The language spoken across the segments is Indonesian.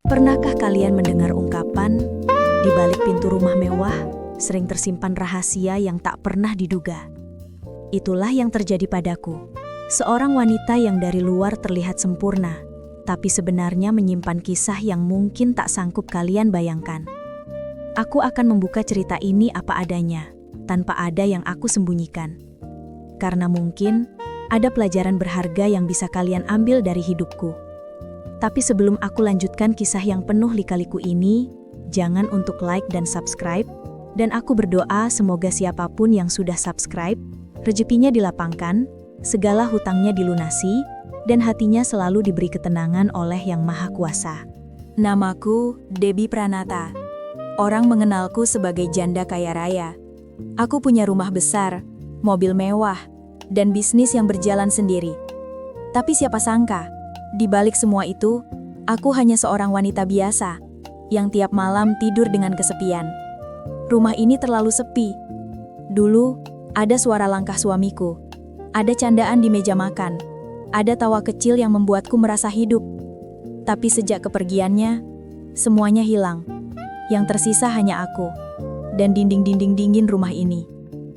Pernahkah kalian mendengar ungkapan, di balik pintu rumah mewah, sering tersimpan rahasia yang tak pernah diduga? Itulah yang terjadi padaku. Seorang wanita yang dari luar terlihat sempurna, tapi sebenarnya menyimpan kisah yang mungkin tak sanggup kalian bayangkan. Aku akan membuka cerita ini apa adanya, tanpa ada yang aku sembunyikan. Karena mungkin ada pelajaran berharga yang bisa kalian ambil dari hidupku. Tapi sebelum aku lanjutkan kisah yang penuh lika-liku ini, jangan untuk like dan subscribe, dan aku berdoa semoga siapapun yang sudah subscribe, rezekinya dilapangkan, segala hutangnya dilunasi, dan hatinya selalu diberi ketenangan oleh Yang Maha Kuasa. Namaku Debbie Pranata. Orang mengenalku sebagai janda kaya raya. Aku punya rumah besar, mobil mewah, dan bisnis yang berjalan sendiri. Tapi siapa sangka, di balik semua itu, aku hanya seorang wanita biasa yang tiap malam tidur dengan kesepian. Rumah ini terlalu sepi. Dulu, ada suara langkah suamiku, ada candaan di meja makan, ada tawa kecil yang membuatku merasa hidup. Tapi sejak kepergiannya, semuanya hilang. Yang tersisa hanya aku dan dinding-dinding dingin rumah ini.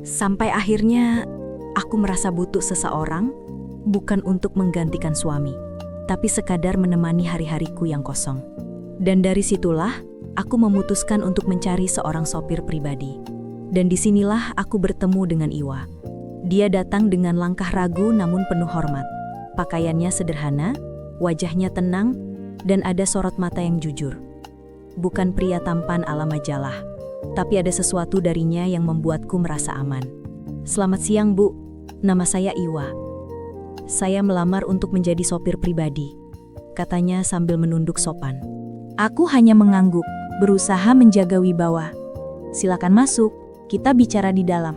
Sampai akhirnya, aku merasa butuh seseorang, bukan untuk menggantikan suami, tapi sekadar menemani hari-hariku yang kosong. Dan dari situlah, aku memutuskan untuk mencari seorang sopir pribadi. Dan disinilah aku bertemu dengan Iwa. Dia datang dengan langkah ragu namun penuh hormat. Pakaiannya sederhana, wajahnya tenang, dan ada sorot mata yang jujur. Bukan pria tampan ala majalah, tapi ada sesuatu darinya yang membuatku merasa aman. Selamat siang, Bu. Nama saya Iwa. Saya melamar untuk menjadi sopir pribadi, katanya sambil menunduk sopan. Aku hanya mengangguk, berusaha menjaga wibawa. Silakan masuk, kita bicara di dalam.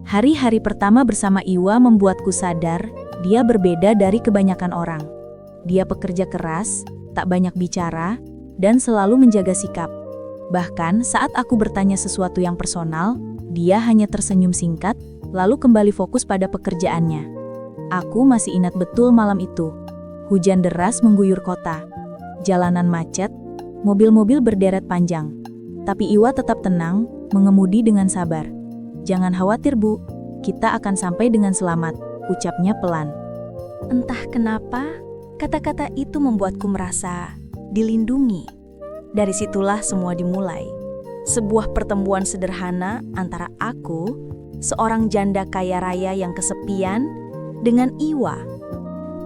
Hari-hari pertama bersama Iwa membuatku sadar dia berbeda dari kebanyakan orang. Dia pekerja keras, tak banyak bicara, dan selalu menjaga sikap. Bahkan saat aku bertanya sesuatu yang personal, dia hanya tersenyum singkat, lalu kembali fokus pada pekerjaannya. Aku masih ingat betul malam itu. Hujan deras mengguyur kota. Jalanan macet, mobil-mobil berderet panjang. Tapi Iwa tetap tenang, mengemudi dengan sabar. "Jangan khawatir, Bu. Kita akan sampai dengan selamat," ucapnya pelan. Entah kenapa, kata-kata itu membuatku merasa dilindungi. Dari situlah semua dimulai. Sebuah pertemuan sederhana antara aku, seorang janda kaya raya yang kesepian, dengan Iwa,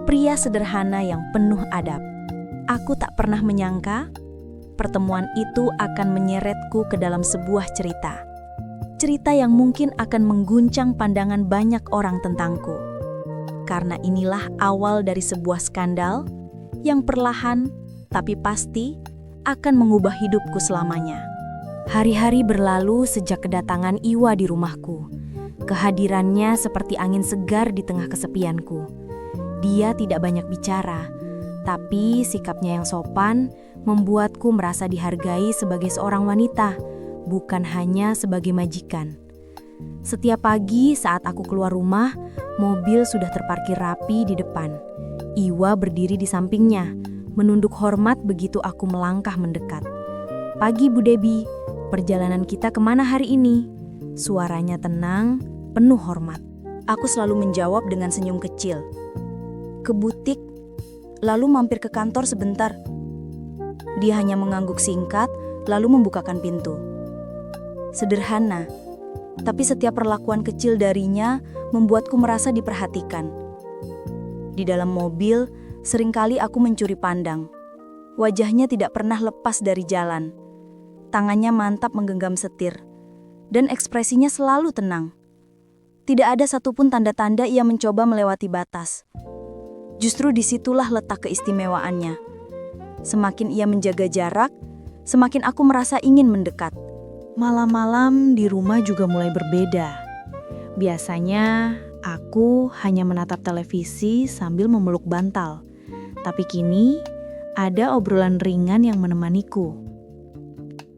pria sederhana yang penuh adab. Aku tak pernah menyangka pertemuan itu akan menyeretku ke dalam sebuah cerita. Cerita yang mungkin akan mengguncang pandangan banyak orang tentangku. Karena inilah awal dari sebuah skandal yang perlahan tapi pasti akan mengubah hidupku selamanya. Hari-hari berlalu sejak kedatangan Iwa di rumahku. Kehadirannya seperti angin segar di tengah kesepianku. Dia tidak banyak bicara, tapi sikapnya yang sopan membuatku merasa dihargai sebagai seorang wanita, bukan hanya sebagai majikan. Setiap pagi saat aku keluar rumah, mobil sudah terparkir rapi di depan. Iwa berdiri di sampingnya, menunduk hormat begitu aku melangkah mendekat. "Pagi, Bu Debbie. Perjalanan kita kemana hari ini?" Suaranya tenang, penuh hormat. Aku selalu menjawab dengan senyum kecil. "Ke butik, lalu mampir ke kantor sebentar." Dia hanya mengangguk singkat, lalu membukakan pintu. Sederhana, tapi setiap perlakuan kecil darinya membuatku merasa diperhatikan. Di dalam mobil, seringkali aku mencuri pandang. Wajahnya tidak pernah lepas dari jalan. Tangannya mantap menggenggam setir. Dan ekspresinya selalu tenang. Tidak ada satupun tanda-tanda ia mencoba melewati batas. Justru disitulah letak keistimewaannya. Semakin ia menjaga jarak, semakin aku merasa ingin mendekat. Malam-malam di rumah juga mulai berbeda. Biasanya aku hanya menatap televisi sambil memeluk bantal. Tapi kini, ada obrolan ringan yang menemaniku.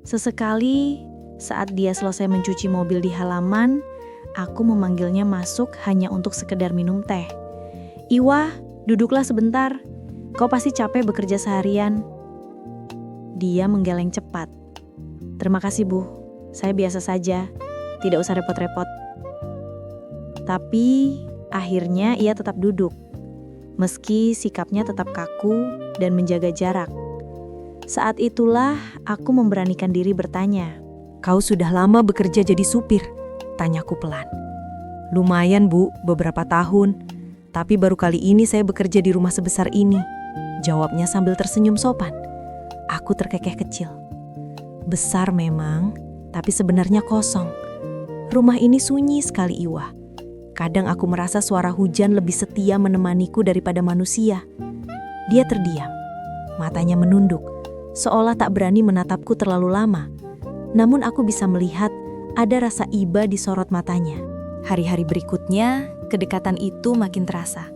Sesekali, saat dia selesai mencuci mobil di halaman, aku memanggilnya masuk hanya untuk sekedar minum teh. "Iwa, duduklah sebentar. Kau pasti capek bekerja seharian." Dia menggeleng cepat. "Terima kasih, Bu. Saya biasa saja. Tidak usah repot-repot." Tapi akhirnya ia tetap duduk. Meski sikapnya tetap kaku dan menjaga jarak. Saat itulah aku memberanikan diri bertanya. "Kau sudah lama bekerja jadi supir?" tanyaku pelan. "Lumayan, Bu, beberapa tahun. Tapi baru kali ini saya bekerja di rumah sebesar ini," jawabnya sambil tersenyum sopan. Aku terkekeh kecil. Besar memang, tapi sebenarnya kosong. Rumah ini sunyi sekali, Iwa. Kadang aku merasa suara hujan lebih setia menemaniku daripada manusia. Dia terdiam, matanya menunduk, seolah tak berani menatapku terlalu lama. Namun aku bisa melihat ada rasa iba di sorot matanya. Hari-hari berikutnya, kedekatan itu makin terasa.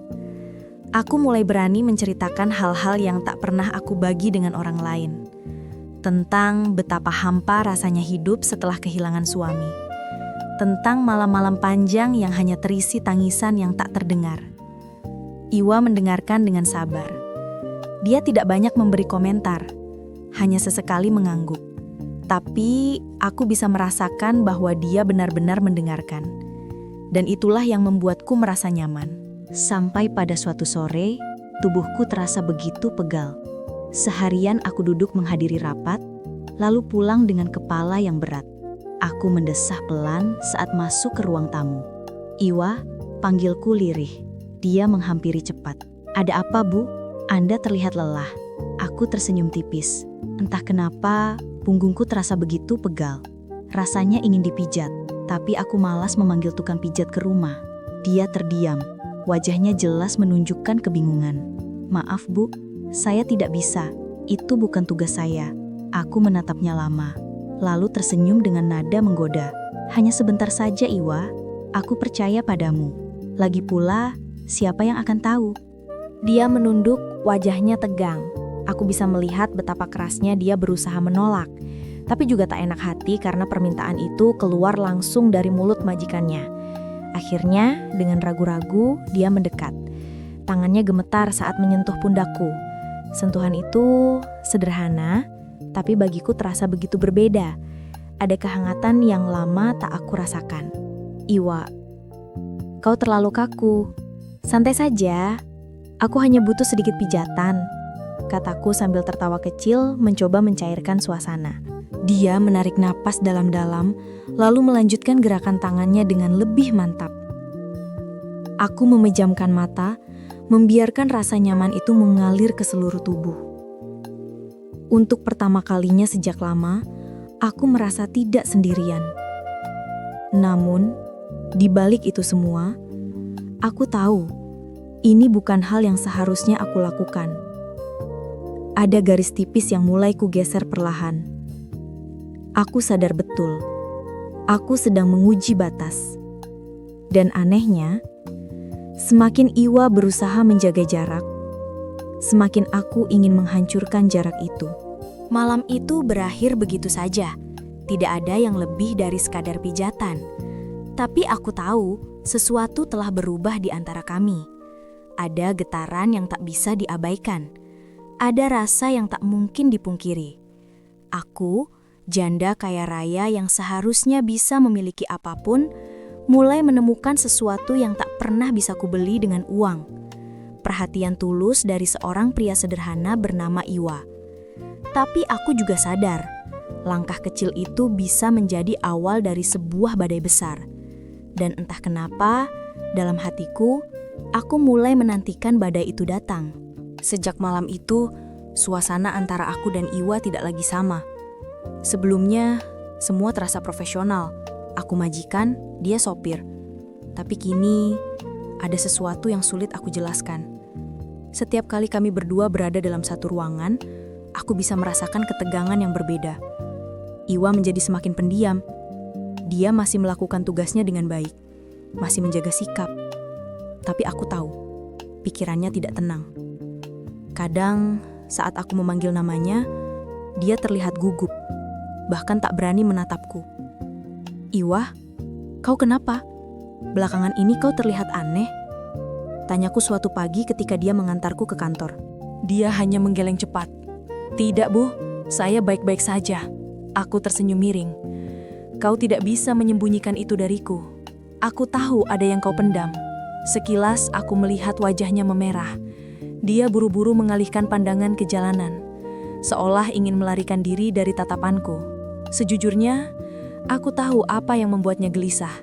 Aku mulai berani menceritakan hal-hal yang tak pernah aku bagi dengan orang lain. Tentang betapa hampa rasanya hidup setelah kehilangan suami. Tentang malam-malam panjang yang hanya terisi tangisan yang tak terdengar. Iwa mendengarkan dengan sabar. Dia tidak banyak memberi komentar, hanya sesekali mengangguk. Tapi aku bisa merasakan bahwa dia benar-benar mendengarkan. Dan itulah yang membuatku merasa nyaman. Sampai pada suatu sore, tubuhku terasa begitu pegal. Seharian aku duduk menghadiri rapat, lalu pulang dengan kepala yang berat. Aku mendesah pelan saat masuk ke ruang tamu. "Iwa," panggilku lirih. Dia menghampiri cepat. "Ada apa, Bu? Anda terlihat lelah." Aku tersenyum tipis. Entah kenapa, punggungku terasa begitu pegal. Rasanya ingin dipijat, tapi aku malas memanggil tukang pijat ke rumah. Dia terdiam. Wajahnya jelas menunjukkan kebingungan. "Maaf, Bu, saya tidak bisa. Itu bukan tugas saya." Aku menatapnya lama. Lalu tersenyum dengan nada menggoda. "Hanya sebentar saja, Iwa. Aku percaya padamu. Lagi pula, siapa yang akan tahu?" Dia menunduk, wajahnya tegang. Aku bisa melihat betapa kerasnya dia berusaha menolak. Tapi juga tak enak hati karena permintaan itu keluar langsung dari mulut majikannya. Akhirnya, dengan ragu-ragu, dia mendekat. Tangannya gemetar saat menyentuh pundakku. Sentuhan itu sederhana, tapi bagiku terasa begitu berbeda. Ada kehangatan yang lama tak aku rasakan. "Iwa, kau terlalu kaku. Santai saja. Aku hanya butuh sedikit pijatan," kataku sambil tertawa kecil mencoba mencairkan suasana. Dia menarik napas dalam-dalam, lalu melanjutkan gerakan tangannya dengan lebih mantap. Aku memejamkan mata, membiarkan rasa nyaman itu mengalir ke seluruh tubuh. Untuk pertama kalinya sejak lama, aku merasa tidak sendirian. Namun, di balik itu semua, aku tahu ini bukan hal yang seharusnya aku lakukan. Ada garis tipis yang mulai kugeser perlahan. Aku sadar betul, aku sedang menguji batas. Dan anehnya, semakin Iwa berusaha menjaga jarak, semakin aku ingin menghancurkan jarak itu. Malam itu berakhir begitu saja. Tidak ada yang lebih dari sekadar pijatan. Tapi aku tahu sesuatu telah berubah di antara kami. Ada getaran yang tak bisa diabaikan. Ada rasa yang tak mungkin dipungkiri. Aku, janda kaya raya yang seharusnya bisa memiliki apapun, mulai menemukan sesuatu yang tak pernah bisa kubeli dengan uang. Perhatian tulus dari seorang pria sederhana bernama Iwa. Tapi aku juga sadar, langkah kecil itu bisa menjadi awal dari sebuah badai besar. Dan entah kenapa, dalam hatiku, aku mulai menantikan badai itu datang. Sejak malam itu, suasana antara aku dan Iwa tidak lagi sama. Sebelumnya, semua terasa profesional. Aku majikan, dia sopir. Tapi kini, ada sesuatu yang sulit aku jelaskan. Setiap kali kami berdua berada dalam satu ruangan, aku bisa merasakan ketegangan yang berbeda. Iwa menjadi semakin pendiam. Dia masih melakukan tugasnya dengan baik, masih menjaga sikap. Tapi aku tahu, pikirannya tidak tenang. Kadang, saat aku memanggil namanya, dia terlihat gugup, bahkan tak berani menatapku. "Iwa, kau kenapa? Belakangan ini kau terlihat aneh." Tanyaku suatu pagi ketika dia mengantarku ke kantor. Dia hanya menggeleng cepat. "Tidak, Bu, Saya baik-baik saja. Aku tersenyum miring. Kau tidak bisa menyembunyikan itu dariku. Aku tahu ada yang kau pendam. Sekilas aku melihat wajahnya memerah. Dia buru-buru mengalihkan pandangan ke jalanan, seolah ingin melarikan diri dari tatapanku. Sejujurnya, aku tahu apa yang membuatnya gelisah.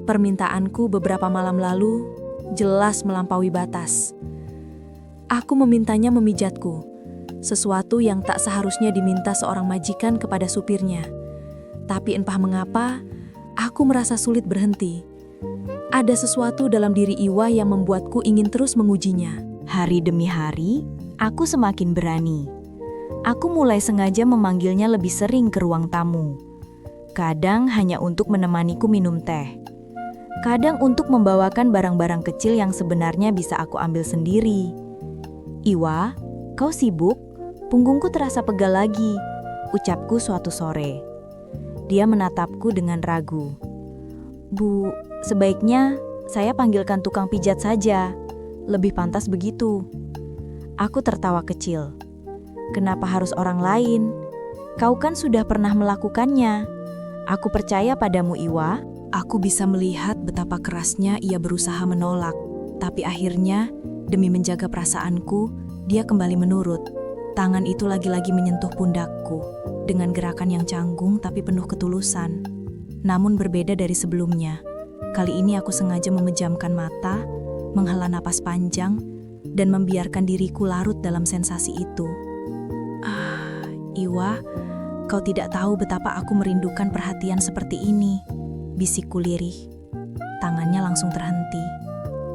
Permintaanku beberapa malam lalu jelas melampaui batas. Aku memintanya memijatku, sesuatu yang tak seharusnya diminta seorang majikan kepada supirnya. Tapi entah mengapa, aku merasa sulit berhenti. Ada sesuatu dalam diri Iwa yang membuatku ingin terus mengujinya. Hari demi hari, aku semakin berani. Aku mulai sengaja memanggilnya lebih sering ke ruang tamu. Kadang hanya untuk menemaniku minum teh. Kadang untuk membawakan barang-barang kecil yang sebenarnya bisa aku ambil sendiri. Iwa, kau sibuk? Punggungku terasa pegal lagi, ucapku suatu sore. Dia menatapku dengan ragu. Bu, sebaiknya saya panggilkan tukang pijat saja. Lebih pantas begitu. Aku tertawa kecil. Kenapa harus orang lain? Kau kan sudah pernah melakukannya. Aku percaya padamu, Iwa. Aku bisa melihat betapa kerasnya ia berusaha menolak. Tapi akhirnya, demi menjaga perasaanku, dia kembali menurut. Tangan itu lagi-lagi menyentuh pundakku, dengan gerakan yang canggung tapi penuh ketulusan. Namun berbeda dari sebelumnya. Kali ini aku sengaja memejamkan mata, menghela napas panjang, dan membiarkan diriku larut dalam sensasi itu. Iwa, kau tidak tahu betapa aku merindukan perhatian seperti ini, bisikku lirih. Tangannya langsung terhenti.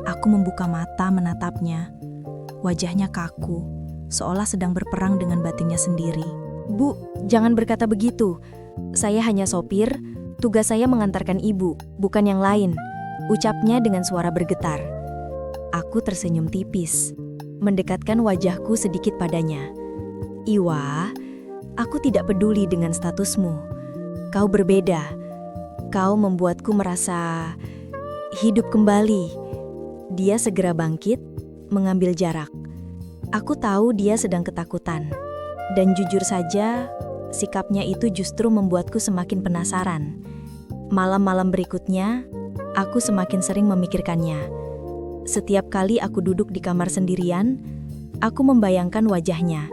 Aku membuka mata menatapnya. Wajahnya kaku, seolah sedang berperang dengan batinnya sendiri. Bu, jangan berkata begitu. Saya hanya sopir, tugas saya mengantarkan ibu, bukan yang lain. Ucapnya dengan suara bergetar. Aku tersenyum tipis, mendekatkan wajahku sedikit padanya. Iwa, aku tidak peduli dengan statusmu. Kau berbeda. Kau membuatku merasa hidup kembali. Dia segera bangkit, mengambil jarak. Aku tahu dia sedang ketakutan. Dan jujur saja, sikapnya itu justru membuatku semakin penasaran. Malam-malam berikutnya, aku semakin sering memikirkannya. Setiap kali aku duduk di kamar sendirian, aku membayangkan wajahnya.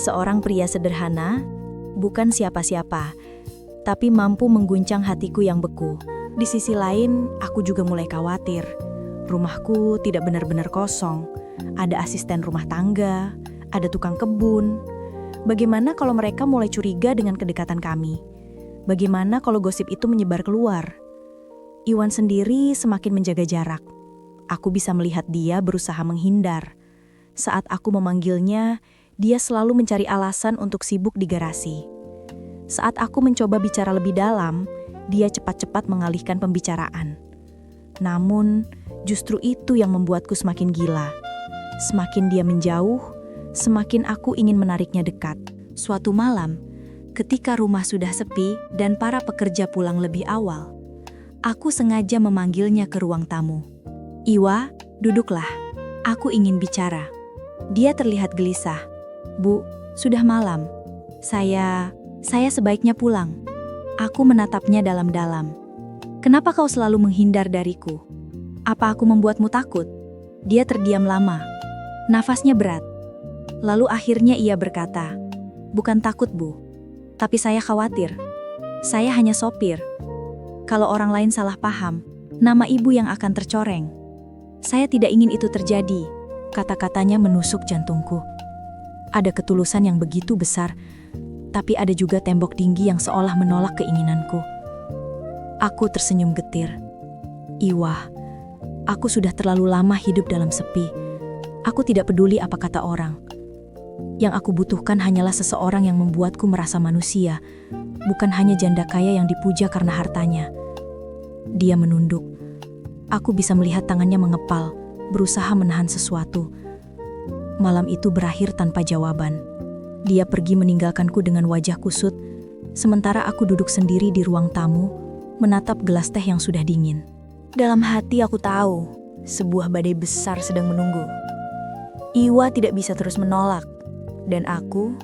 Seorang pria sederhana, bukan siapa-siapa, tapi mampu mengguncang hatiku yang beku. Di sisi lain, aku juga mulai khawatir. Rumahku tidak benar-benar kosong. Ada asisten rumah tangga, ada tukang kebun. Bagaimana kalau mereka mulai curiga dengan kedekatan kami? Bagaimana kalau gosip itu menyebar keluar? Iwan sendiri semakin menjaga jarak. Aku bisa melihat dia berusaha menghindar. Saat aku memanggilnya, dia selalu mencari alasan untuk sibuk di garasi. Saat aku mencoba bicara lebih dalam, dia cepat-cepat mengalihkan pembicaraan. Namun, justru itu yang membuatku semakin gila. Semakin dia menjauh, semakin aku ingin menariknya dekat. Suatu malam, ketika rumah sudah sepi dan para pekerja pulang lebih awal, aku sengaja memanggilnya ke ruang tamu. Iwa, duduklah. Aku ingin bicara. Dia terlihat gelisah. Bu, sudah malam. Saya sebaiknya pulang. Aku menatapnya dalam-dalam. Kenapa kau selalu menghindar dariku? Apa aku membuatmu takut? Dia terdiam lama. Nafasnya berat. Lalu akhirnya ia berkata, bukan takut, Bu. Tapi saya khawatir. Saya hanya sopir. Kalau orang lain salah paham, nama ibu yang akan tercoreng. Saya tidak ingin itu terjadi. Kata-katanya menusuk jantungku. Ada ketulusan yang begitu besar, tapi ada juga tembok tinggi yang seolah menolak keinginanku. Aku tersenyum getir. Iwa, aku sudah terlalu lama hidup dalam sepi. Aku tidak peduli apa kata orang. Yang aku butuhkan hanyalah seseorang yang membuatku merasa manusia, bukan hanya janda kaya yang dipuja karena hartanya. Dia menunduk. Aku bisa melihat tangannya mengepal, berusaha menahan sesuatu. Malam itu berakhir tanpa jawaban. Dia pergi meninggalkanku dengan wajah kusut, sementara aku duduk sendiri di ruang tamu, menatap gelas teh yang sudah dingin. Dalam hati aku tahu, sebuah badai besar sedang menunggu. Iwa tidak bisa terus menolak, dan aku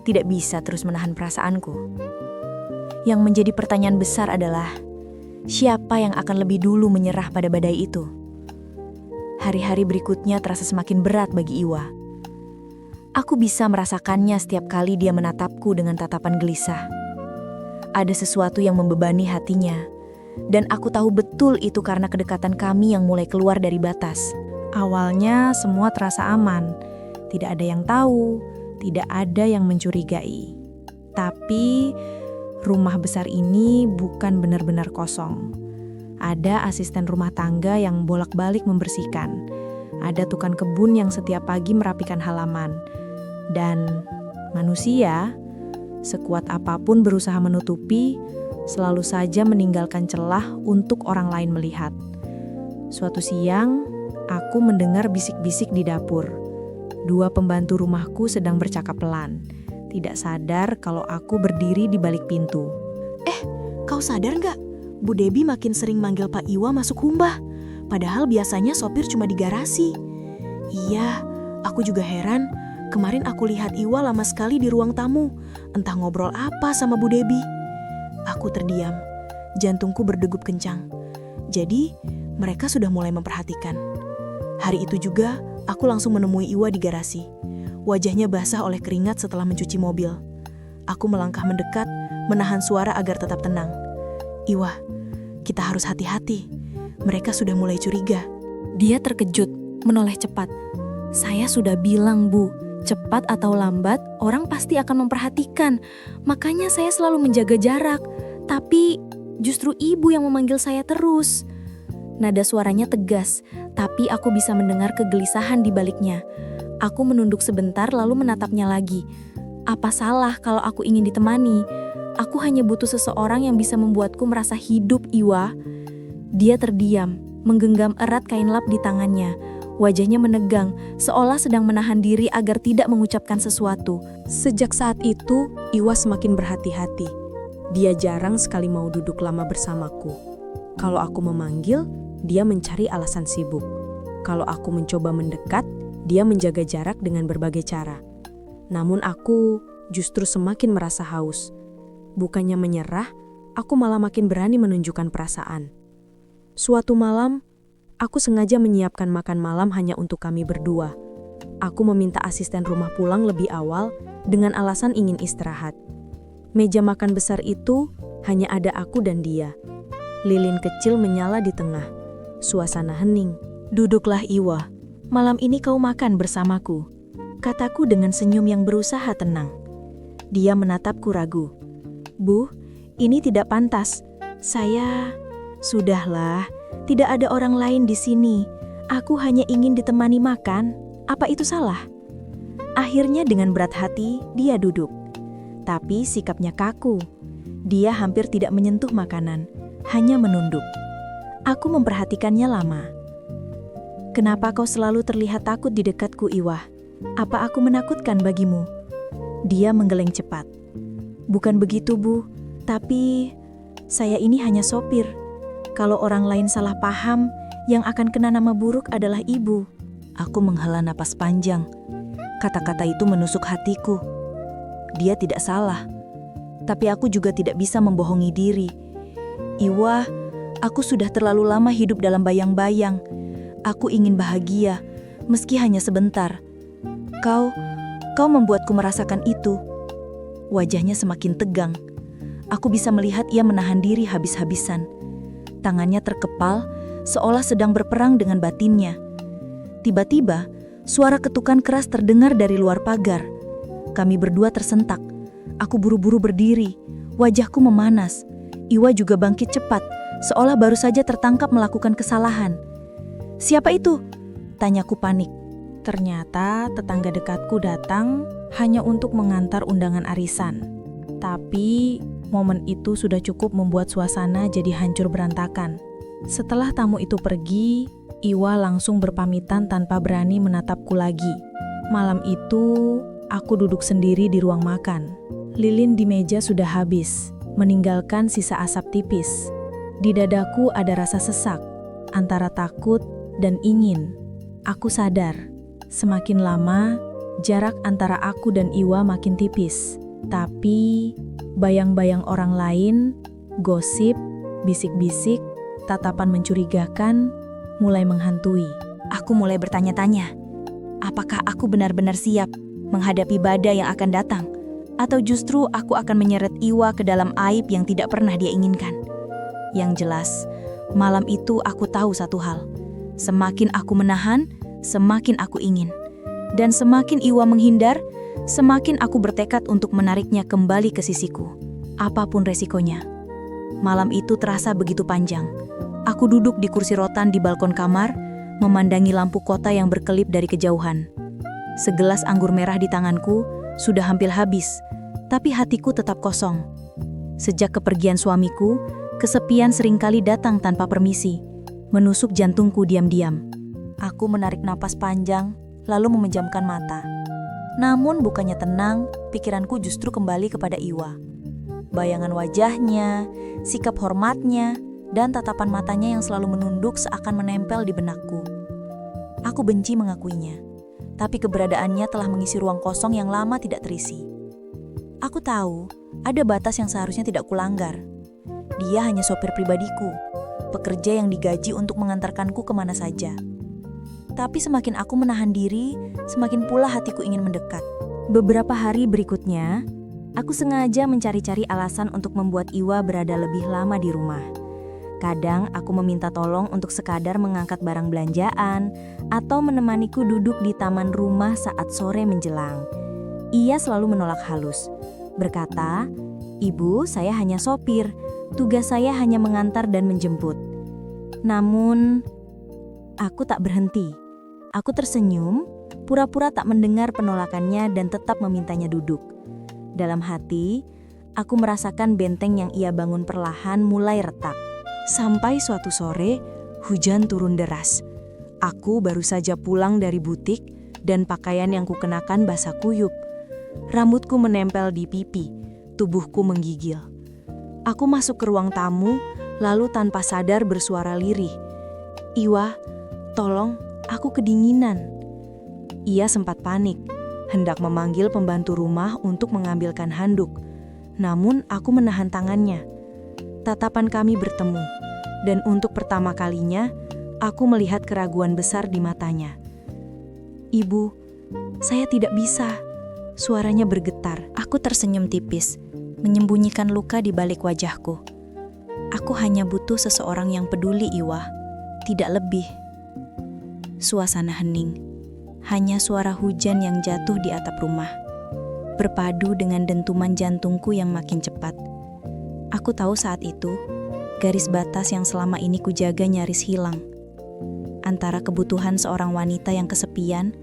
tidak bisa terus menahan perasaanku. Yang menjadi pertanyaan besar adalah, siapa yang akan lebih dulu menyerah pada badai itu? Hari-hari berikutnya terasa semakin berat bagi Iwa. Aku bisa merasakannya setiap kali dia menatapku dengan tatapan gelisah. Ada sesuatu yang membebani hatinya, dan aku tahu betul itu karena kedekatan kami yang mulai keluar dari batas. Awalnya semua terasa aman, tidak ada yang tahu, tidak ada yang mencurigai. Tapi rumah besar ini bukan benar-benar kosong. Ada asisten rumah tangga yang bolak-balik membersihkan. Ada tukang kebun yang setiap pagi merapikan halaman. Dan manusia, sekuat apapun berusaha menutupi, selalu saja meninggalkan celah untuk orang lain melihat. Suatu siang, aku mendengar bisik-bisik di dapur. Dua pembantu rumahku sedang bercakap pelan, tidak sadar kalau aku berdiri di balik pintu. Kau sadar nggak? Bu Debi makin sering manggil Pak Iwa masuk humbah, padahal biasanya sopir cuma di garasi. Iya, aku juga heran. Kemarin aku lihat Iwa lama sekali di ruang tamu, entah ngobrol apa sama Bu Debi. Aku terdiam, jantungku berdegup kencang. Jadi, mereka sudah mulai memperhatikan. Hari itu juga, aku langsung menemui Iwa di garasi. Wajahnya basah oleh keringat setelah mencuci mobil. Aku melangkah mendekat, menahan suara agar tetap tenang. Iwa, kita harus hati-hati. Mereka sudah mulai curiga. Dia terkejut, menoleh cepat. Saya sudah bilang, Bu, cepat atau lambat, orang pasti akan memperhatikan. Makanya saya selalu menjaga jarak. Tapi justru ibu yang memanggil saya terus. Nada suaranya tegas, tapi aku bisa mendengar kegelisahan di baliknya. Aku menunduk sebentar lalu menatapnya lagi. Apa salah kalau aku ingin ditemani? Aku hanya butuh seseorang yang bisa membuatku merasa hidup, Iwa. Dia terdiam, menggenggam erat kain lap di tangannya. Wajahnya menegang, seolah sedang menahan diri agar tidak mengucapkan sesuatu. Sejak saat itu, Iwa semakin berhati-hati. Dia jarang sekali mau duduk lama bersamaku. Kalau aku memanggil, dia mencari alasan sibuk. Kalau aku mencoba mendekat, dia menjaga jarak dengan berbagai cara. Namun aku justru semakin merasa haus. Bukannya menyerah, aku malah makin berani menunjukkan perasaan. Suatu malam, aku sengaja menyiapkan makan malam hanya untuk kami berdua. Aku meminta asisten rumah pulang lebih awal dengan alasan ingin istirahat. Meja makan besar itu hanya ada aku dan dia. Lilin kecil menyala di tengah. Suasana hening. Duduklah, Iwa. Malam ini kau makan bersamaku, kataku dengan senyum yang berusaha tenang. Dia menatapku ragu. Bu, ini tidak pantas. Sudahlah, tidak ada orang lain di sini. Aku hanya ingin ditemani makan. Apa itu salah? Akhirnya dengan berat hati, dia duduk. Tapi sikapnya kaku. Dia hampir tidak menyentuh makanan, hanya menunduk. Aku memperhatikannya lama. Kenapa kau selalu terlihat takut di dekatku, Iwa? Apa aku menakutkan bagimu? Dia menggeleng cepat. Bukan begitu, Bu. Tapi saya ini hanya sopir. Kalau orang lain salah paham, yang akan kena nama buruk adalah ibu. Aku menghela napas panjang. Kata-kata itu menusuk hatiku. Dia tidak salah. Tapi aku juga tidak bisa membohongi diri. Iwa, aku sudah terlalu lama hidup dalam bayang-bayang. Aku ingin bahagia, meski hanya sebentar. Kau membuatku merasakan itu. Wajahnya semakin tegang. Aku bisa melihat ia menahan diri habis-habisan. Tangannya terkepal, seolah sedang berperang dengan batinnya. Tiba-tiba, suara ketukan keras terdengar dari luar pagar. Kami berdua tersentak. Aku buru-buru berdiri, wajahku memanas. Iwa juga bangkit cepat, seolah baru saja tertangkap melakukan kesalahan. "Siapa itu?" tanyaku panik. Ternyata tetangga dekatku datang hanya untuk mengantar undangan arisan. Tapi momen itu sudah cukup membuat suasana jadi hancur berantakan. Setelah tamu itu pergi, Iwa langsung berpamitan tanpa berani menatapku lagi. Malam itu, aku duduk sendiri di ruang makan. Lilin di meja sudah habis, meninggalkan sisa asap tipis. Di dadaku ada rasa sesak, antara takut dan ingin. Aku sadar, semakin lama, Jarak antara aku dan Iwa makin tipis. Tapi bayang-bayang orang lain, gosip, bisik-bisik, tatapan mencurigakan mulai menghantui. Aku mulai bertanya-tanya, apakah aku benar-benar siap menghadapi badai yang akan datang? Atau justru aku akan menyeret Iwa ke dalam aib yang tidak pernah dia inginkan? Yang jelas, malam itu aku tahu satu hal. Semakin aku menahan, semakin aku ingin. Dan semakin Iwa menghindar, semakin aku bertekad untuk menariknya kembali ke sisiku. Apapun resikonya. Malam itu terasa begitu panjang. Aku duduk di kursi rotan di balkon kamar, memandangi lampu kota yang berkelip dari kejauhan. Segelas anggur merah di tanganku sudah hampir habis, tapi hatiku tetap kosong. Sejak kepergian suamiku, kesepian seringkali datang tanpa permisi, menusuk jantungku diam-diam. Aku menarik napas panjang, lalu memejamkan mata. Namun bukannya tenang, pikiranku justru kembali kepada Iwa. Bayangan wajahnya, sikap hormatnya, dan tatapan matanya yang selalu menunduk seakan menempel di benakku. Aku benci mengakuinya, tapi keberadaannya telah mengisi ruang kosong yang lama tidak terisi. Aku tahu, ada batas yang seharusnya tidak kulanggar. Dia hanya sopir pribadiku, pekerja yang digaji untuk mengantarkanku kemana saja. Tapi semakin aku menahan diri, semakin pula hatiku ingin mendekat. Beberapa hari berikutnya, aku sengaja mencari-cari alasan untuk membuat Iwa berada lebih lama di rumah. Kadang aku meminta tolong untuk sekadar mengangkat barang belanjaan atau menemaniku duduk di taman rumah saat sore menjelang. Ia selalu menolak halus, berkata, "Ibu, saya hanya sopir. Tugas saya hanya mengantar dan menjemput." Namun, aku tak berhenti. Aku tersenyum, pura-pura tak mendengar penolakannya dan tetap memintanya duduk. Dalam hati, aku merasakan benteng yang ia bangun perlahan mulai retak. Sampai suatu sore, hujan turun deras. Aku baru saja pulang dari butik dan pakaian yang kukenakan basah kuyup. Rambutku menempel di pipi, tubuhku menggigil. Aku masuk ke ruang tamu, lalu tanpa sadar bersuara lirih. "Iwa, tolong, aku kedinginan." Ia sempat panik, hendak memanggil pembantu rumah untuk mengambilkan handuk. Namun aku menahan tangannya. Tatapan kami bertemu, dan untuk pertama kalinya, aku melihat keraguan besar di matanya. "Ibu, saya tidak bisa." Suaranya bergetar. Aku tersenyum tipis, menyembunyikan luka di balik wajahku. "Aku hanya butuh seseorang yang peduli, Iwa, tidak lebih." Suasana hening, hanya suara hujan yang jatuh di atap rumah, berpadu dengan dentuman jantungku yang makin cepat. Aku tahu saat itu, garis batas yang selama ini kujaga nyaris hilang. Antara kebutuhan seorang wanita yang kesepian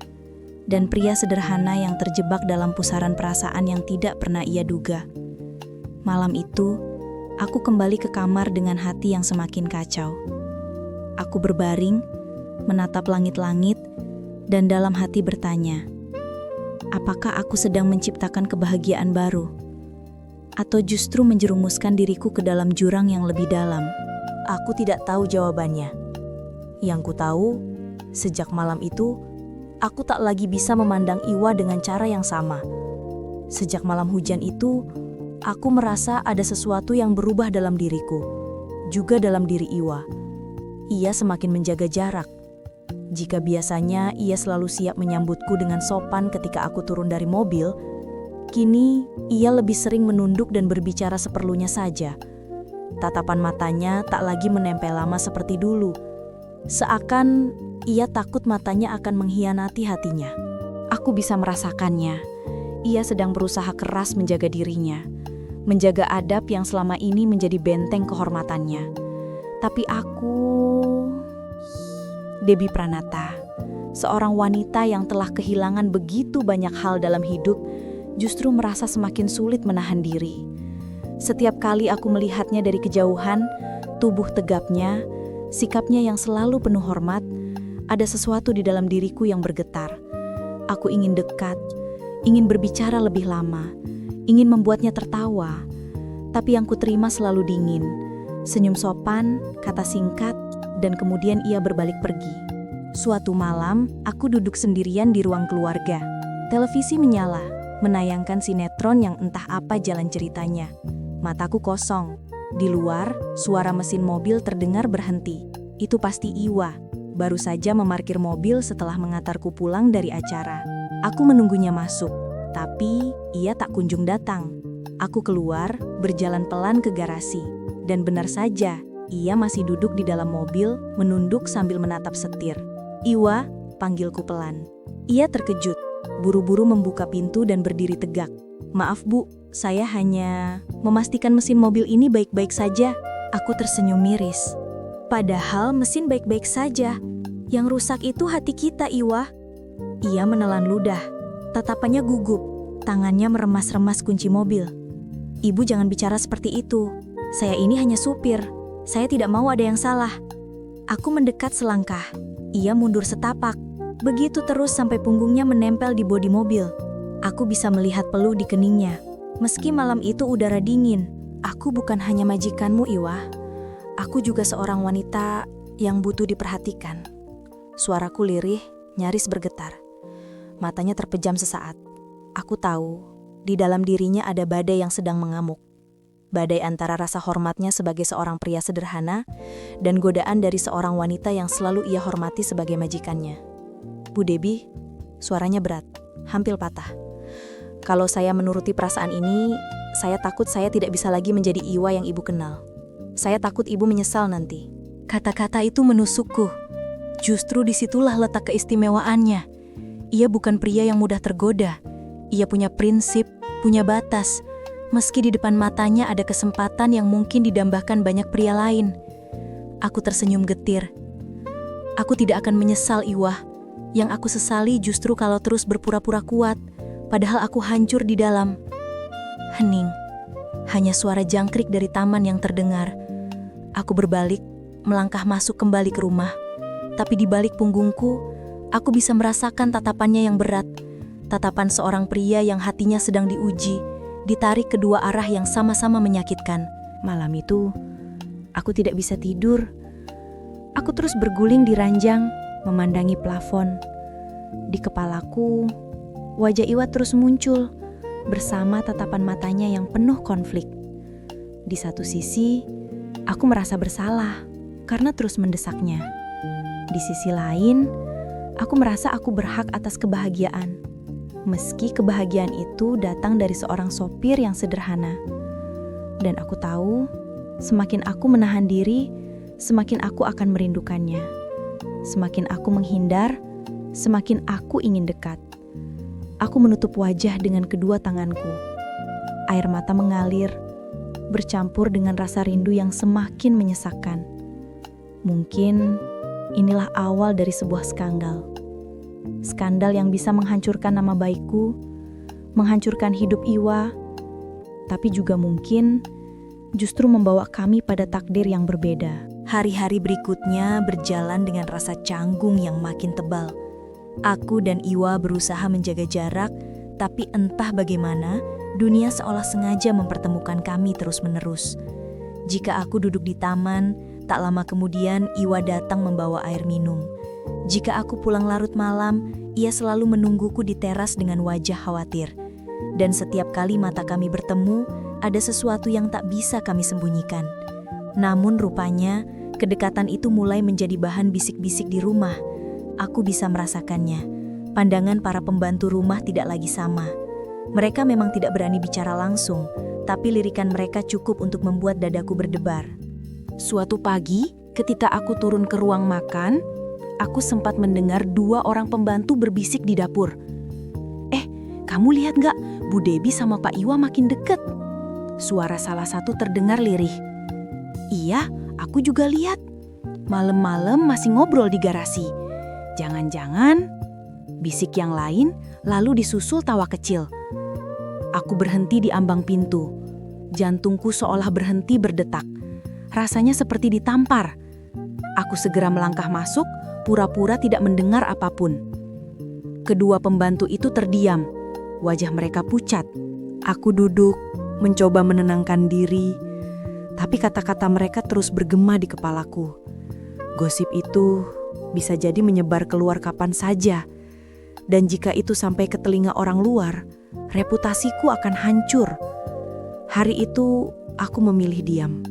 dan pria sederhana yang terjebak dalam pusaran perasaan yang tidak pernah ia duga. Malam itu, aku kembali ke kamar dengan hati yang semakin kacau. Aku berbaring, menatap langit-langit, dan dalam hati bertanya, apakah aku sedang menciptakan kebahagiaan baru? Atau justru menjerumuskan diriku ke dalam jurang yang lebih dalam? Aku tidak tahu jawabannya. Yang ku tahu, sejak malam itu, aku tak lagi bisa memandang Iwa dengan cara yang sama. Sejak malam hujan itu, aku merasa ada sesuatu yang berubah dalam diriku, juga dalam diri Iwa. Ia semakin menjaga jarak. Jika biasanya ia selalu siap menyambutku dengan sopan ketika aku turun dari mobil, kini ia lebih sering menunduk dan berbicara seperlunya saja. Tatapan matanya tak lagi menempel lama seperti dulu. Seakan ia takut matanya akan mengkhianati hatinya. Aku bisa merasakannya. Ia sedang berusaha keras menjaga dirinya, menjaga adab yang selama ini menjadi benteng kehormatannya. Tapi aku... Debbie Pranata, seorang wanita yang telah kehilangan begitu banyak hal dalam hidup, justru merasa semakin sulit menahan diri. Setiap kali aku melihatnya dari kejauhan, tubuh tegapnya, sikapnya yang selalu penuh hormat, ada sesuatu di dalam diriku yang bergetar. Aku ingin dekat, ingin berbicara lebih lama, ingin membuatnya tertawa. Tapi yang kuterima selalu dingin, senyum sopan, kata singkat, dan kemudian ia berbalik pergi. Suatu malam, aku duduk sendirian di ruang keluarga. Televisi menyala, menayangkan sinetron yang entah apa jalan ceritanya. Mataku kosong. Di luar, suara mesin mobil terdengar berhenti. Itu pasti Iwa. Baru saja memarkir mobil setelah mengantarku pulang dari acara. Aku menunggunya masuk, tapi ia tak kunjung datang. Aku keluar, berjalan pelan ke garasi. Dan benar saja, ia masih duduk di dalam mobil, menunduk sambil menatap setir. "Iwa," panggilku pelan. Ia terkejut, buru-buru membuka pintu dan berdiri tegak. "Maaf Bu, saya hanya memastikan mesin mobil ini baik-baik saja." Aku tersenyum miris. Padahal mesin baik-baik saja. Yang rusak itu hati kita, Iwa. Ia menelan ludah. Tatapannya gugup. Tangannya meremas-remas kunci mobil. "Ibu jangan bicara seperti itu. Saya ini hanya supir. Saya tidak mau ada yang salah." Aku mendekat selangkah. Ia mundur setapak. Begitu terus sampai punggungnya menempel di bodi mobil. Aku bisa melihat peluh di keningnya. Meski malam itu udara dingin, aku bukan hanya majikanmu, Iwa. Aku juga seorang wanita yang butuh diperhatikan. Suaraku lirih, nyaris bergetar. Matanya terpejam sesaat. Aku tahu, di dalam dirinya ada badai yang sedang mengamuk. Badai antara rasa hormatnya sebagai seorang pria sederhana dan godaan dari seorang wanita yang selalu ia hormati sebagai majikannya. "Bu Debi," suaranya berat, hampir patah. "Kalau saya menuruti perasaan ini, saya takut saya tidak bisa lagi menjadi Iwa yang ibu kenal. Saya takut ibu menyesal nanti." Kata-kata itu menusukku. Justru disitulah letak keistimewaannya. Ia bukan pria yang mudah tergoda. Ia punya prinsip, punya batas. Meski di depan matanya ada kesempatan yang mungkin didambakan banyak pria lain. Aku tersenyum getir. Aku tidak akan menyesal, Iwa. Yang aku sesali justru kalau terus berpura-pura kuat, padahal aku hancur di dalam. Hening. Hanya suara jangkrik dari taman yang terdengar. Aku berbalik, melangkah masuk kembali ke rumah. Tapi di balik punggungku, aku bisa merasakan tatapannya yang berat. Tatapan seorang pria yang hatinya sedang diuji, ditarik kedua arah yang sama-sama menyakitkan. Malam itu, aku tidak bisa tidur. Aku terus berguling di ranjang, memandangi plafon. Di kepalaku, wajah Iwa terus muncul, bersama tatapan matanya yang penuh konflik. Di satu sisi, aku merasa bersalah karena terus mendesaknya. Di sisi lain, aku merasa aku berhak atas kebahagiaan. Meski kebahagiaan itu datang dari seorang sopir yang sederhana. Dan aku tahu, semakin aku menahan diri, semakin aku akan merindukannya. Semakin aku menghindar, semakin aku ingin dekat. Aku menutup wajah dengan kedua tanganku. Air mata mengalir, bercampur dengan rasa rindu yang semakin menyesakkan. Mungkin inilah awal dari sebuah skandal. Skandal yang bisa menghancurkan nama baikku, menghancurkan hidup Iwa, tapi juga mungkin justru membawa kami pada takdir yang berbeda. Hari-hari berikutnya berjalan dengan rasa canggung yang makin tebal. Aku dan Iwa berusaha menjaga jarak, tapi entah bagaimana, dunia seolah sengaja mempertemukan kami terus-menerus. Jika aku duduk di taman, tak lama kemudian Iwa datang membawa air minum. Jika aku pulang larut malam, ia selalu menungguku di teras dengan wajah khawatir. Dan setiap kali mata kami bertemu, ada sesuatu yang tak bisa kami sembunyikan. Namun rupanya, kedekatan itu mulai menjadi bahan bisik-bisik di rumah. Aku bisa merasakannya. Pandangan para pembantu rumah tidak lagi sama. Mereka memang tidak berani bicara langsung, tapi lirikan mereka cukup untuk membuat dadaku berdebar. Suatu pagi, ketika aku turun ke ruang makan, aku sempat mendengar dua orang pembantu berbisik di dapur. Kamu lihat gak? Bu Debi sama Pak Iwa makin deket. Suara salah satu terdengar lirih. Iya, aku juga lihat. Malam-malam masih ngobrol di garasi. Jangan-jangan, bisik yang lain lalu disusul tawa kecil. Aku berhenti di ambang pintu. Jantungku seolah berhenti berdetak. Rasanya seperti ditampar. Aku segera melangkah masuk, pura-pura tidak mendengar apapun. Kedua pembantu itu terdiam. Wajah mereka pucat. Aku duduk, mencoba menenangkan diri. Tapi kata-kata mereka terus bergema di kepalaku. Gosip itu bisa jadi menyebar keluar kapan saja. Dan jika itu sampai ke telinga orang luar, reputasiku akan hancur. Hari itu aku memilih diam.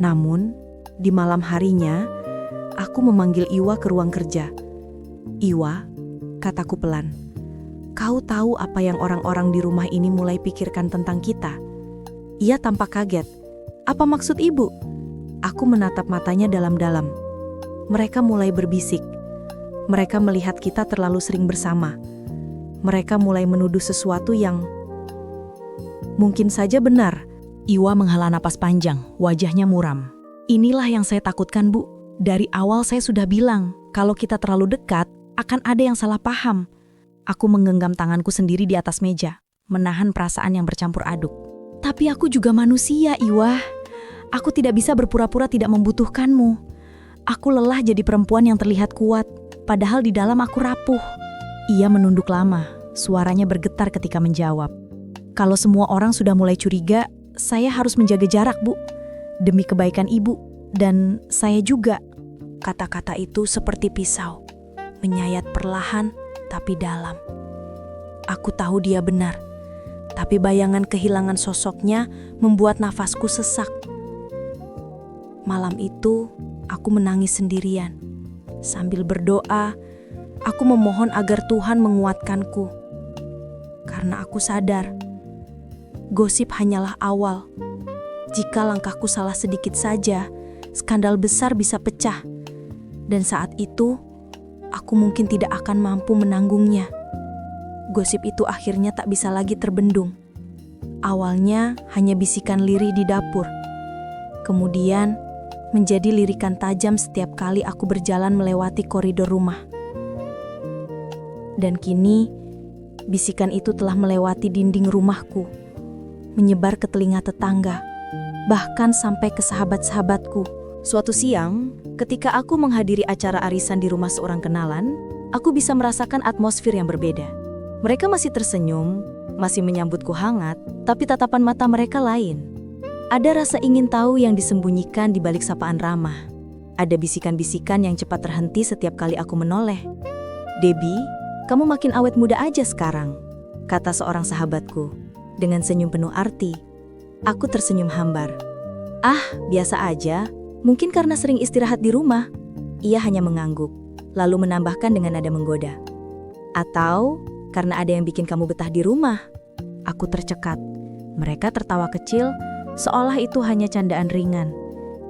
Namun, di malam harinya, aku memanggil Iwa ke ruang kerja. "Iwa," kataku pelan, "kau tahu apa yang orang-orang di rumah ini mulai pikirkan tentang kita?" Ia tampak kaget. "Apa maksud ibu?" Aku menatap matanya dalam-dalam. Mereka mulai berbisik. Mereka melihat kita terlalu sering bersama. Mereka mulai menuduh sesuatu yang mungkin saja benar. Iwa menghela napas panjang, wajahnya muram. "Inilah yang saya takutkan, Bu. Dari awal saya sudah bilang, kalau kita terlalu dekat, akan ada yang salah paham." Aku menggenggam tanganku sendiri di atas meja, menahan perasaan yang bercampur aduk. "Tapi aku juga manusia, Iwa. Aku tidak bisa berpura-pura tidak membutuhkanmu. Aku lelah jadi perempuan yang terlihat kuat, padahal di dalam aku rapuh." Ia menunduk lama, suaranya bergetar ketika menjawab. "Kalau semua orang sudah mulai curiga, saya harus menjaga jarak, Bu. Demi kebaikan ibu, dan saya juga." Kata-kata itu seperti pisau, menyayat perlahan tapi dalam. Aku tahu dia benar, tapi bayangan kehilangan sosoknya membuat nafasku sesak. Malam itu, aku menangis sendirian. Sambil berdoa, aku memohon agar Tuhan menguatkanku. Karena aku sadar, gosip hanyalah awal. Jika langkahku salah sedikit saja, skandal besar bisa pecah. Dan saat itu, aku mungkin tidak akan mampu menanggungnya. Gosip itu akhirnya tak bisa lagi terbendung. Awalnya hanya bisikan lirih di dapur. Kemudian menjadi lirikan tajam setiap kali aku berjalan melewati koridor rumah. Dan kini, bisikan itu telah melewati dinding rumahku, menyebar ke telinga tetangga, bahkan sampai ke sahabat-sahabatku. Suatu siang, ketika aku menghadiri acara arisan di rumah seorang kenalan, aku bisa merasakan atmosfer yang berbeda. Mereka masih tersenyum, masih menyambutku hangat, tapi tatapan mata mereka lain. Ada rasa ingin tahu yang disembunyikan di balik sapaan ramah. Ada bisikan-bisikan yang cepat terhenti setiap kali aku menoleh. "Debbie, kamu makin awet muda aja sekarang," kata seorang sahabatku, dengan senyum penuh arti. Aku tersenyum hambar. "Ah, biasa aja. Mungkin karena sering istirahat di rumah." Ia hanya mengangguk, lalu menambahkan dengan nada menggoda. "Atau karena ada yang bikin kamu betah di rumah." Aku tercekat. Mereka tertawa kecil, seolah itu hanya candaan ringan.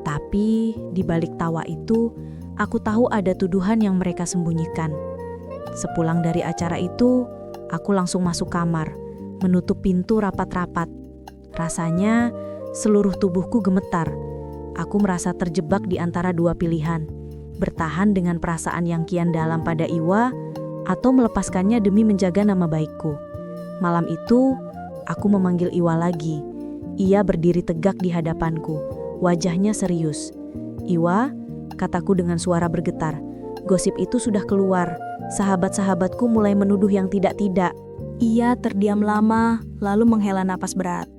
Tapi di balik tawa itu, aku tahu ada tuduhan yang mereka sembunyikan. Sepulang dari acara itu, aku langsung masuk kamar, menutup pintu rapat-rapat. Rasanya seluruh tubuhku gemetar. Aku merasa terjebak di antara dua pilihan, bertahan dengan perasaan yang kian dalam pada Iwa, atau melepaskannya demi menjaga nama baikku. Malam itu, aku memanggil Iwa lagi. Ia berdiri tegak di hadapanku, wajahnya serius. "Iwa," kataku dengan suara bergetar, "gosip itu sudah keluar. Sahabat-sahabatku mulai menuduh yang tidak-tidak." Ia terdiam lama, lalu menghela napas berat.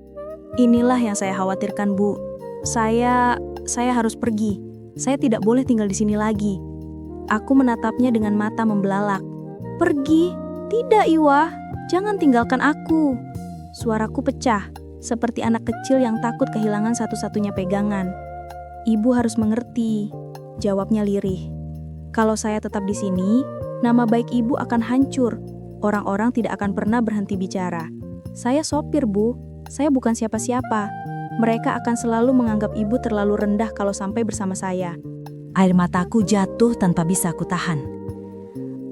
"Inilah yang saya khawatirkan, Bu. Saya harus pergi. Saya tidak boleh tinggal di sini lagi." Aku menatapnya dengan mata membelalak. "Pergi? Tidak, Iwa. Jangan tinggalkan aku." Suaraku pecah, seperti anak kecil yang takut kehilangan satu-satunya pegangan. "Ibu harus mengerti," jawabnya lirih. "Kalau saya tetap di sini, nama baik ibu akan hancur. Orang-orang tidak akan pernah berhenti bicara. Saya sopir, Bu. Saya bukan siapa-siapa. Mereka akan selalu menganggap ibu terlalu rendah kalau sampai bersama saya." Air mataku jatuh tanpa bisa aku tahan.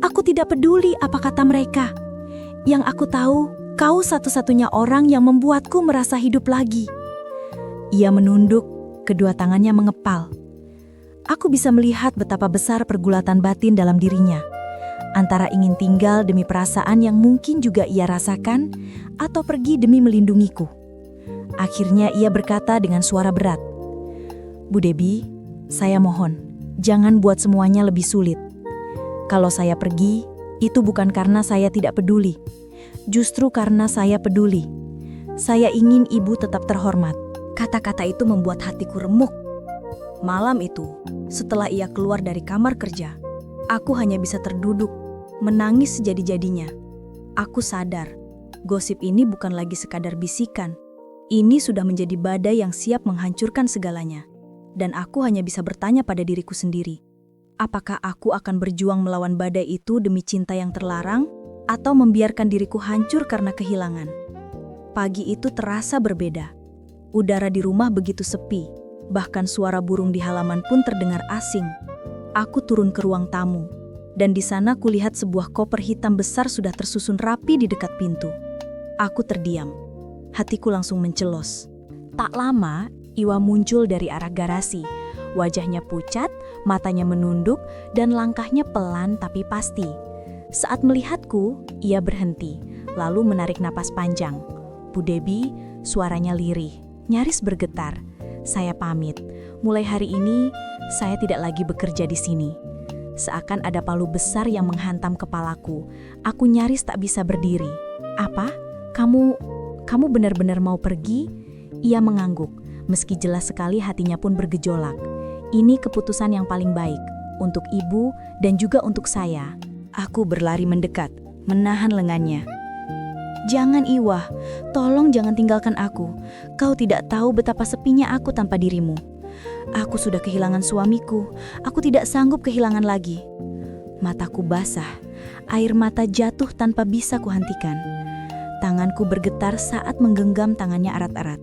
"Aku tidak peduli apa kata mereka. Yang aku tahu, kau satu-satunya orang yang membuatku merasa hidup lagi." Ia menunduk, kedua tangannya mengepal. Aku bisa melihat betapa besar pergulatan batin dalam dirinya. Antara ingin tinggal demi perasaan yang mungkin juga ia rasakan, atau pergi demi melindungiku. Akhirnya ia berkata dengan suara berat, "Bu Debbie, saya mohon, jangan buat semuanya lebih sulit. Kalau saya pergi, itu bukan karena saya tidak peduli. Justru karena saya peduli. Saya ingin ibu tetap terhormat." Kata-kata itu membuat hatiku remuk. Malam itu, setelah ia keluar dari kamar kerja, aku hanya bisa terduduk, menangis sejadi-jadinya. Aku sadar, gosip ini bukan lagi sekadar bisikan. Ini sudah menjadi badai yang siap menghancurkan segalanya. Dan aku hanya bisa bertanya pada diriku sendiri. Apakah aku akan berjuang melawan badai itu demi cinta yang terlarang? Atau membiarkan diriku hancur karena kehilangan? Pagi itu terasa berbeda. Udara di rumah begitu sepi. Bahkan suara burung di halaman pun terdengar asing. Aku turun ke ruang tamu. Dan di sana kulihat sebuah koper hitam besar sudah tersusun rapi di dekat pintu. Aku terdiam. Hatiku langsung mencelos. Tak lama, Iwa muncul dari arah garasi. Wajahnya pucat, matanya menunduk, dan langkahnya pelan tapi pasti. Saat melihatku, ia berhenti, lalu menarik napas panjang. Bu Debi, suaranya lirih, nyaris bergetar. Saya pamit. Mulai hari ini, saya tidak lagi bekerja di sini. Seakan ada palu besar yang menghantam kepalaku. Aku nyaris tak bisa berdiri. Apa? Kamu benar-benar mau pergi? Ia mengangguk, meski jelas sekali hatinya pun bergejolak. Ini keputusan yang paling baik, untuk ibu dan juga untuk saya. Aku berlari mendekat, menahan lengannya. Jangan Iwa, tolong jangan tinggalkan aku. Kau tidak tahu betapa sepinya aku tanpa dirimu. Aku sudah kehilangan suamiku, aku tidak sanggup kehilangan lagi. Mataku basah, air mata jatuh tanpa bisa kuhentikan. Tanganku bergetar saat menggenggam tangannya erat-erat.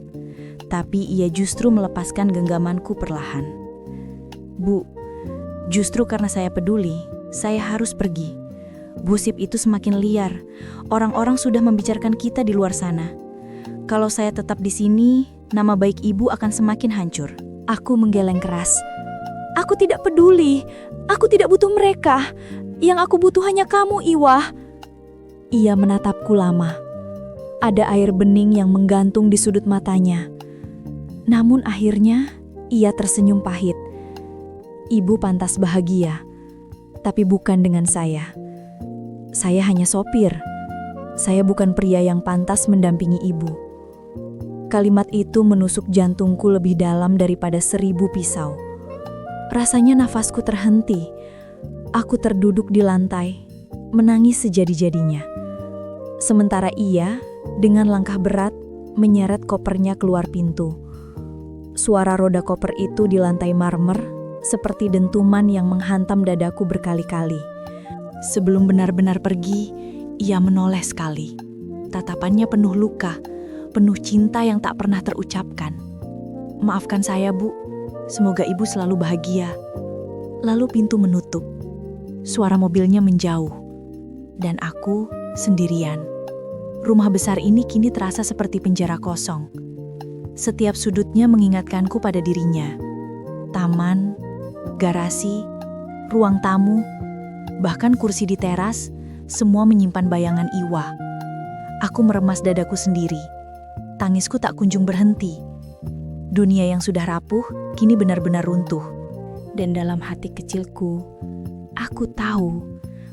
Tapi ia justru melepaskan genggamanku perlahan. Bu, justru karena saya peduli, saya harus pergi. Gosip itu semakin liar. Orang-orang sudah membicarakan kita di luar sana. Kalau saya tetap di sini, nama baik ibu akan semakin hancur. Aku menggeleng keras. Aku tidak peduli. Aku tidak butuh mereka. Yang aku butuh hanya kamu, Iwa. Ia menatapku lama. Ada air bening yang menggantung di sudut matanya. Namun akhirnya, ia tersenyum pahit. Ibu pantas bahagia, tapi bukan dengan saya. Saya hanya sopir. Saya bukan pria yang pantas mendampingi ibu. Kalimat itu menusuk jantungku lebih dalam daripada 1000 pisau. Rasanya nafasku terhenti. Aku terduduk di lantai, menangis sejadi-jadinya. Sementara ia, dengan langkah berat, menyeret kopernya keluar pintu. Suara roda koper itu di lantai marmer seperti dentuman yang menghantam dadaku berkali-kali. Sebelum benar-benar pergi, ia menoleh sekali. Tatapannya penuh luka, penuh cinta yang tak pernah terucapkan. Maafkan saya, Bu. Semoga ibu selalu bahagia. Lalu pintu menutup. Suara mobilnya menjauh. Dan aku sendirian. Rumah besar ini kini terasa seperti penjara kosong. Setiap sudutnya mengingatkanku pada dirinya. Taman, garasi, ruang tamu, bahkan kursi di teras, semua menyimpan bayangan Iwa. Aku meremas dadaku sendiri. Tangisku tak kunjung berhenti. Dunia yang sudah rapuh, kini benar-benar runtuh. Dan dalam hati kecilku, aku tahu,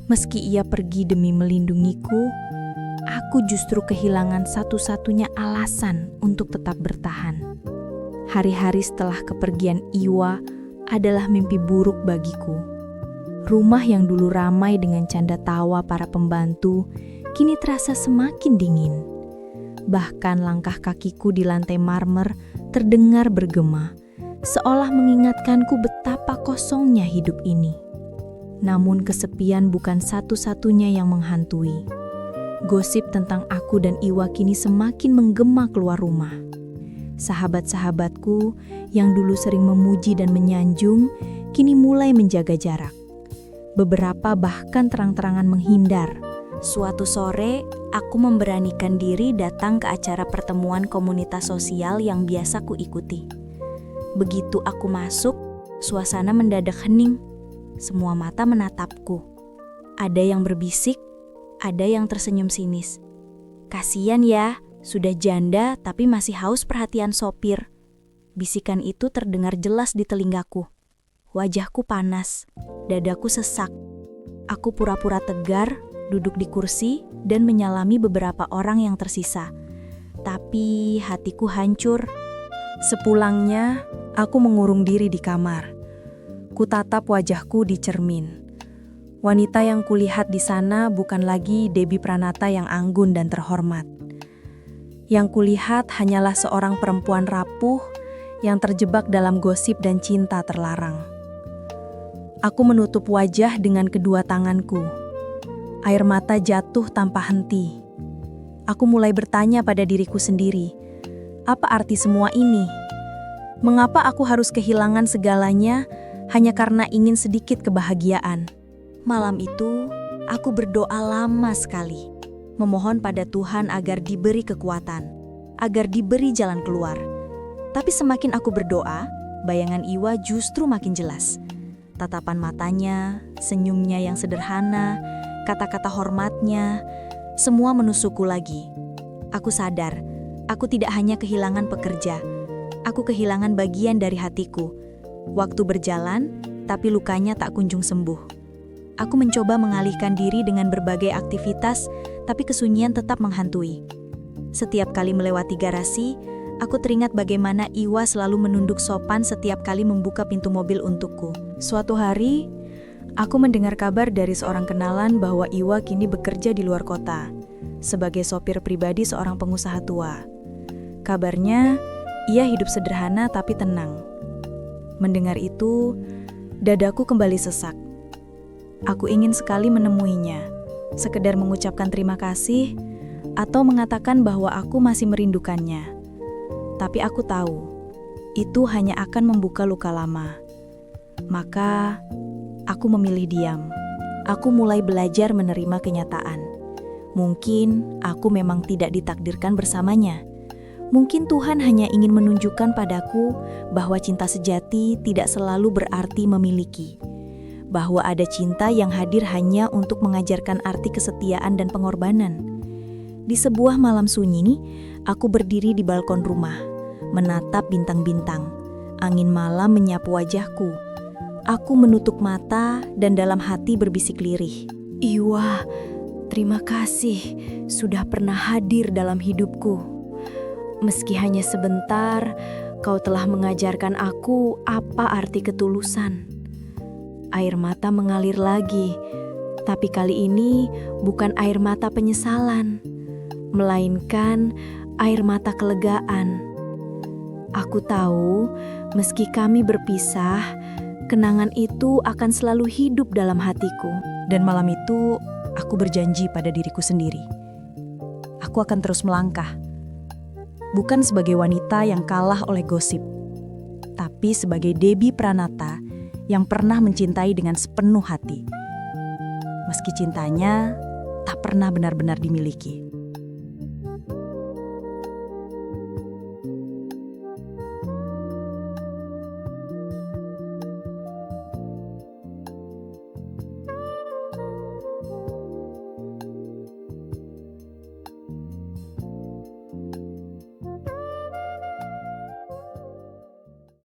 meski ia pergi demi melindungiku, aku justru kehilangan satu-satunya alasan untuk tetap bertahan. Hari-hari setelah kepergian Iwa adalah mimpi buruk bagiku. Rumah yang dulu ramai dengan canda tawa para pembantu, kini terasa semakin dingin. Bahkan langkah kakiku di lantai marmer terdengar bergema, seolah mengingatkanku betapa kosongnya hidup ini. Namun kesepian bukan satu-satunya yang menghantui. Gosip tentang aku dan Iwa kini semakin menggema keluar rumah. Sahabat-sahabatku yang dulu sering memuji dan menyanjung, kini mulai menjaga jarak. Beberapa bahkan terang-terangan menghindar. Suatu sore, aku memberanikan diri datang ke acara pertemuan komunitas sosial yang biasa kuikuti. Begitu aku masuk, suasana mendadak hening. Semua mata menatapku. Ada yang berbisik, ada yang tersenyum sinis. Kasian ya, sudah janda tapi masih haus perhatian sopir. Bisikan itu terdengar jelas di telingaku. Wajahku panas, dadaku sesak. Aku pura-pura tegar, duduk di kursi dan menyalami beberapa orang yang tersisa. Tapi hatiku hancur. Sepulangnya, aku mengurung diri di kamar. Kutatap wajahku di cermin. Wanita yang kulihat di sana bukan lagi Debbie Pranata yang anggun dan terhormat. Yang kulihat hanyalah seorang perempuan rapuh yang terjebak dalam gosip dan cinta terlarang. Aku menutup wajah dengan kedua tanganku. Air mata jatuh tanpa henti. Aku mulai bertanya pada diriku sendiri, apa arti semua ini? Mengapa aku harus kehilangan segalanya hanya karena ingin sedikit kebahagiaan? Malam itu, aku berdoa lama sekali, memohon pada Tuhan agar diberi kekuatan, agar diberi jalan keluar. Tapi semakin aku berdoa, bayangan Iwa justru makin jelas. Tatapan matanya, senyumnya yang sederhana, kata-kata hormatnya, semua menusukku lagi. Aku sadar, aku tidak hanya kehilangan pekerja, aku kehilangan bagian dari hatiku. Waktu berjalan, tapi lukanya tak kunjung sembuh. Aku mencoba mengalihkan diri dengan berbagai aktivitas, tapi kesunyian tetap menghantui. Setiap kali melewati garasi, aku teringat bagaimana Iwa selalu menunduk sopan setiap kali membuka pintu mobil untukku. Suatu hari, aku mendengar kabar dari seorang kenalan bahwa Iwa kini bekerja di luar kota, sebagai sopir pribadi seorang pengusaha tua. Kabarnya, ia hidup sederhana tapi tenang. Mendengar itu, dadaku kembali sesak. Aku ingin sekali menemuinya, sekedar mengucapkan terima kasih, atau mengatakan bahwa aku masih merindukannya. Tapi aku tahu, itu hanya akan membuka luka lama. Maka, aku memilih diam. Aku mulai belajar menerima kenyataan. Mungkin aku memang tidak ditakdirkan bersamanya. Mungkin Tuhan hanya ingin menunjukkan padaku bahwa cinta sejati tidak selalu berarti memiliki. Bahwa ada cinta yang hadir hanya untuk mengajarkan arti kesetiaan dan pengorbanan. Di sebuah malam sunyi, aku berdiri di balkon rumah, menatap bintang-bintang. Angin malam menyapu wajahku. Aku menutup mata dan dalam hati berbisik lirih. Iwa, terima kasih sudah pernah hadir dalam hidupku. Meski hanya sebentar, kau telah mengajarkan aku apa arti ketulusan. Air mata mengalir lagi, tapi kali ini bukan air mata penyesalan, melainkan air mata kelegaan. Aku tahu, meski kami berpisah, kenangan itu akan selalu hidup dalam hatiku. Dan malam itu, aku berjanji pada diriku sendiri. Aku akan terus melangkah. Bukan sebagai wanita yang kalah oleh gosip, tapi sebagai Debbie Pranata yang pernah mencintai dengan sepenuh hati. Meski cintanya tak pernah benar-benar dimiliki.